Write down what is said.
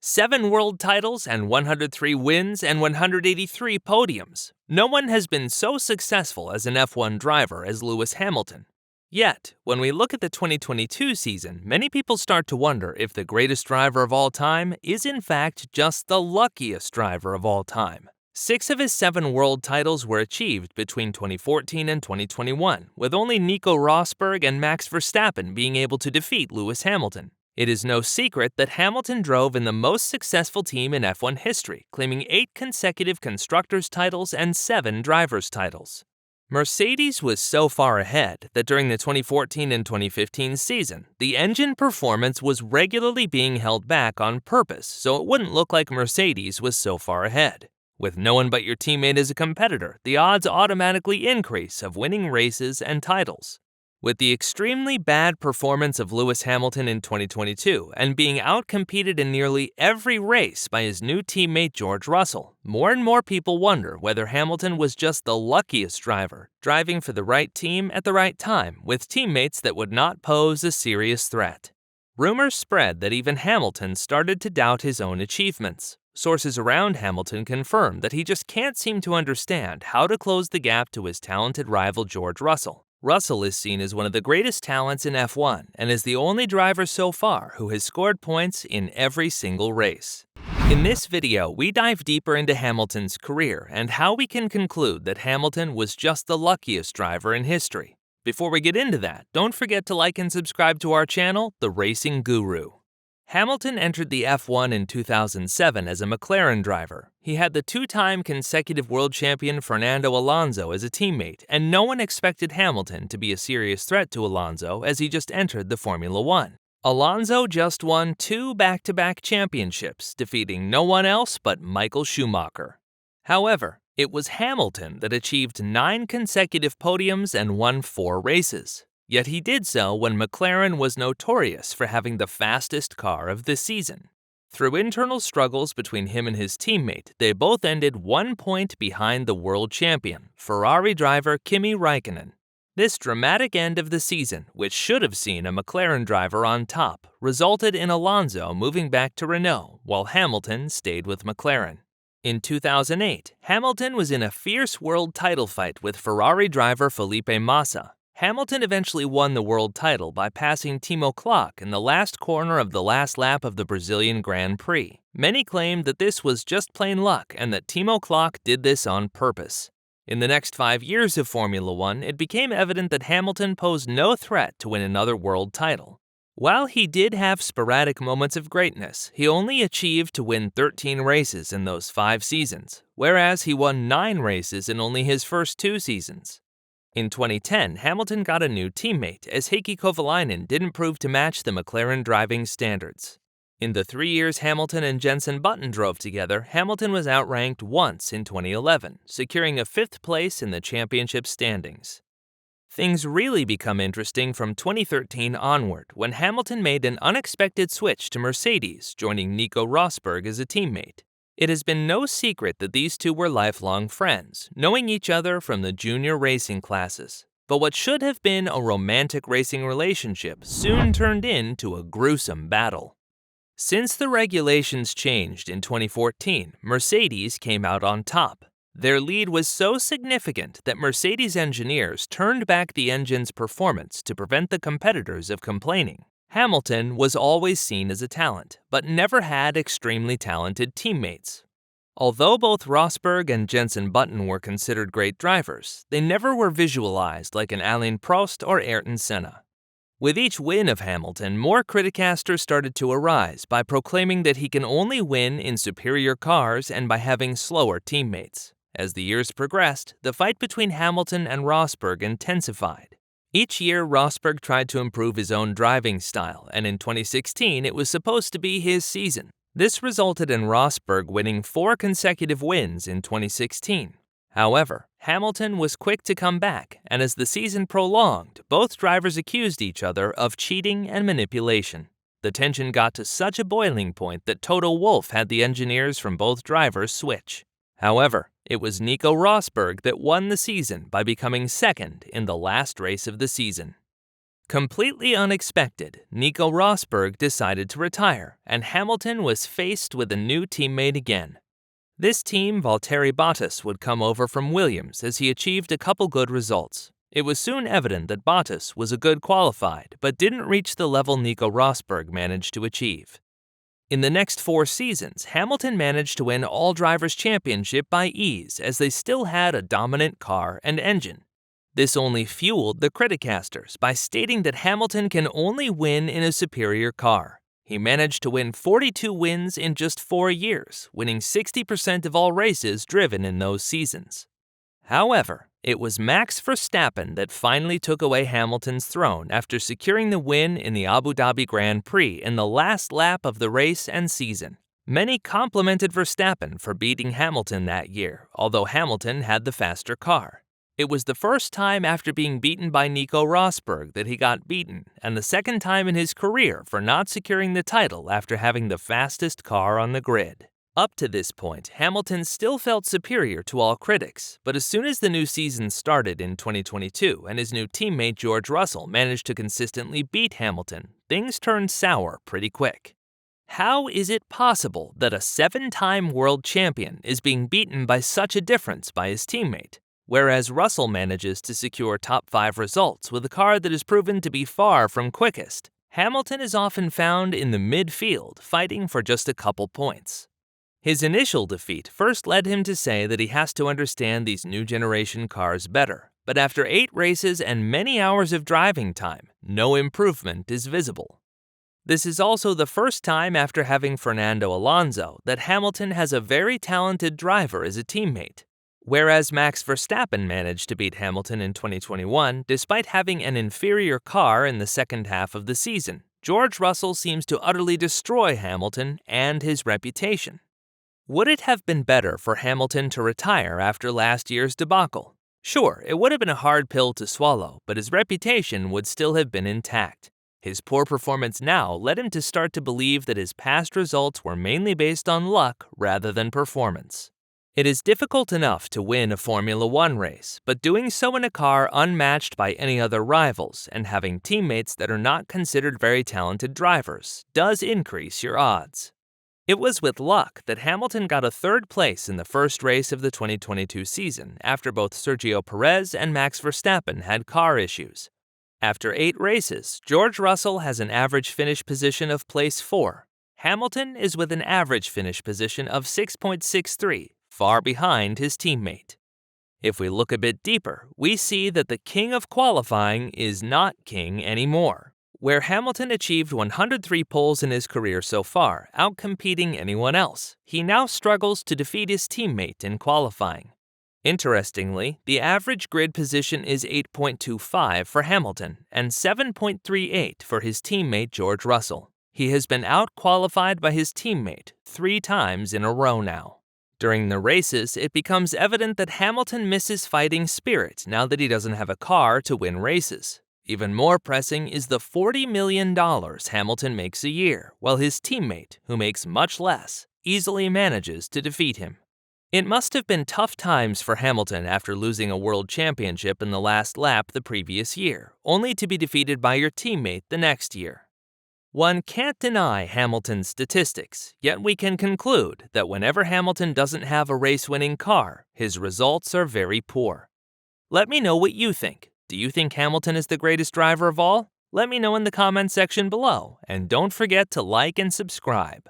7 world titles and 103 wins and 183 podiums. No one has been so successful as an F1 driver as Lewis Hamilton. Yet, when we look at the 2022 season, many people start to wonder if the greatest driver of all time is in fact just the luckiest driver of all time. 6 of his 7 world titles were achieved between 2014 and 2021, with only Nico Rosberg and Max Verstappen being able to defeat Lewis Hamilton. It is no secret that Hamilton drove in the most successful team in F1 history, claiming 8 consecutive constructors' titles and 7 drivers' titles. Mercedes was so far ahead that during the 2014 and 2015 season, the engine performance was regularly being held back on purpose so it wouldn't look like Mercedes was so far ahead. With no one but your teammate as a competitor, the odds automatically increase of winning races and titles. With the extremely bad performance of Lewis Hamilton in 2022 and being outcompeted in nearly every race by his new teammate George Russell, more and more people wonder whether Hamilton was just the luckiest driver, driving for the right team at the right time with teammates that would not pose a serious threat. Rumors spread that even Hamilton started to doubt his own achievements. Sources around Hamilton confirmed that he just can't seem to understand how to close the gap to his talented rival George Russell. Russell is seen as one of the greatest talents in F1 and is the only driver so far who has scored points in every single race. In this video, we dive deeper into Hamilton's career and how we can conclude that Hamilton was just the luckiest driver in history. Before we get into that, don't forget to like and subscribe to our channel, The Racing Guru. Hamilton entered the F1 in 2007 as a McLaren driver. He had the 2-time consecutive world champion Fernando Alonso as a teammate, and no one expected Hamilton to be a serious threat to Alonso as he just entered the Formula One. Alonso just won 2 back-to-back championships, defeating no one else but Michael Schumacher. However, it was Hamilton that achieved 9 consecutive podiums and won 4 races. Yet he did so when McLaren was notorious for having the fastest car of the season. Through internal struggles between him and his teammate, they both ended 1 point behind the world champion, Ferrari driver Kimi Räikkönen. This dramatic end of the season, which should have seen a McLaren driver on top, resulted in Alonso moving back to Renault, while Hamilton stayed with McLaren. In 2008, Hamilton was in a fierce world title fight with Ferrari driver Felipe Massa. Hamilton eventually won the world title by passing Timo Glock in the last corner of the last lap of the Brazilian Grand Prix. Many claimed that this was just plain luck and that Timo Glock did this on purpose. In the next 5 years of Formula One, it became evident that Hamilton posed no threat to win another world title. While he did have sporadic moments of greatness, he only achieved to win 13 races in those 5 seasons, whereas he won 9 races in only his first 2 seasons. In 2010, Hamilton got a new teammate as Heikki Kovalainen didn't prove to match the McLaren driving standards. In the 3 years Hamilton and Jenson Button drove together, Hamilton was outranked once in 2011, securing a 5th place in the championship standings. Things really become interesting from 2013 onward when Hamilton made an unexpected switch to Mercedes, joining Nico Rosberg as a teammate. It has been no secret that these two were lifelong friends, knowing each other from the junior racing classes. But what should have been a romantic racing relationship soon turned into a gruesome battle. Since the regulations changed in 2014, Mercedes came out on top. Their lead was so significant that Mercedes engineers turned back the engine's performance to prevent the competitors of complaining. Hamilton was always seen as a talent, but never had extremely talented teammates. Although both Rosberg and Jenson Button were considered great drivers, they never were visualized like an Alain Prost or Ayrton Senna. With each win of Hamilton, more criticasters started to arise by proclaiming that he can only win in superior cars and by having slower teammates. As the years progressed, the fight between Hamilton and Rosberg intensified. Each year, Rosberg tried to improve his own driving style, and in 2016, it was supposed to be his season. This resulted in Rosberg winning 4 consecutive wins in 2016. However, Hamilton was quick to come back, and as the season prolonged, both drivers accused each other of cheating and manipulation. The tension got to such a boiling point that Toto Wolff had the engineers from both drivers switch. However, it was Nico Rosberg that won the season by becoming second in the last race of the season. Completely unexpected, Nico Rosberg decided to retire, and Hamilton was faced with a new teammate again. This team, Valtteri Bottas, would come over from Williams as he achieved a couple good results. It was soon evident that Bottas was a good qualified, but didn't reach the level Nico Rosberg managed to achieve. In the next 4 seasons, Hamilton managed to win All Drivers' Championship by ease as they still had a dominant car and engine. This only fueled the criticasters by stating that Hamilton can only win in a superior car. He managed to win 42 wins in just 4 years, winning 60% of all races driven in those seasons. However, it was Max Verstappen that finally took away Hamilton's throne after securing the win in the Abu Dhabi Grand Prix in the last lap of the race and season. Many complimented Verstappen for beating Hamilton that year, although Hamilton had the faster car. It was the first time after being beaten by Nico Rosberg that he got beaten, and the second time in his career for not securing the title after having the fastest car on the grid. Up to this point, Hamilton still felt superior to all critics, but as soon as the new season started in 2022 and his new teammate George Russell managed to consistently beat Hamilton, things turned sour pretty quick. How is it possible that a 7-time world champion is being beaten by such a difference by his teammate? Whereas Russell manages to secure top 5 results with a car that is proven to be far from quickest, Hamilton is often found in the midfield fighting for just a couple points. His initial defeat first led him to say that he has to understand these new generation cars better, but after 8 races and many hours of driving time, no improvement is visible. This is also the first time after having Fernando Alonso that Hamilton has a very talented driver as a teammate. Whereas Max Verstappen managed to beat Hamilton in 2021 despite having an inferior car in the second half of the season, George Russell seems to utterly destroy Hamilton and his reputation. Would it have been better for Hamilton to retire after last year's debacle? Sure, it would have been a hard pill to swallow, but his reputation would still have been intact. His poor performance now led him to start to believe that his past results were mainly based on luck rather than performance. It is difficult enough to win a Formula One race, but doing so in a car unmatched by any other rivals and having teammates that are not considered very talented drivers does increase your odds. It was with luck that Hamilton got a 3rd place in the first race of the 2022 season after both Sergio Perez and Max Verstappen had car issues. After 8 races, George Russell has an average finish position of place 4. Hamilton is with an average finish position of 6.63, far behind his teammate. If we look a bit deeper, we see that the king of qualifying is not king anymore. Where Hamilton achieved 103 poles in his career so far, outcompeting anyone else, he now struggles to defeat his teammate in qualifying. Interestingly, the average grid position is 8.25 for Hamilton and 7.38 for his teammate George Russell. He has been out-qualified by his teammate 3 times in a row now. During the races, it becomes evident that Hamilton misses fighting spirit now that he doesn't have a car to win races. Even more pressing is the $40 million Hamilton makes a year, while his teammate, who makes much less, easily manages to defeat him. It must have been tough times for Hamilton after losing a world championship in the last lap the previous year, only to be defeated by your teammate the next year. One can't deny Hamilton's statistics, yet we can conclude that whenever Hamilton doesn't have a race-winning car, his results are very poor. Let me know what you think. Do you think Hamilton is the greatest driver of all? Let me know in the comment section below, and don't forget to like and subscribe.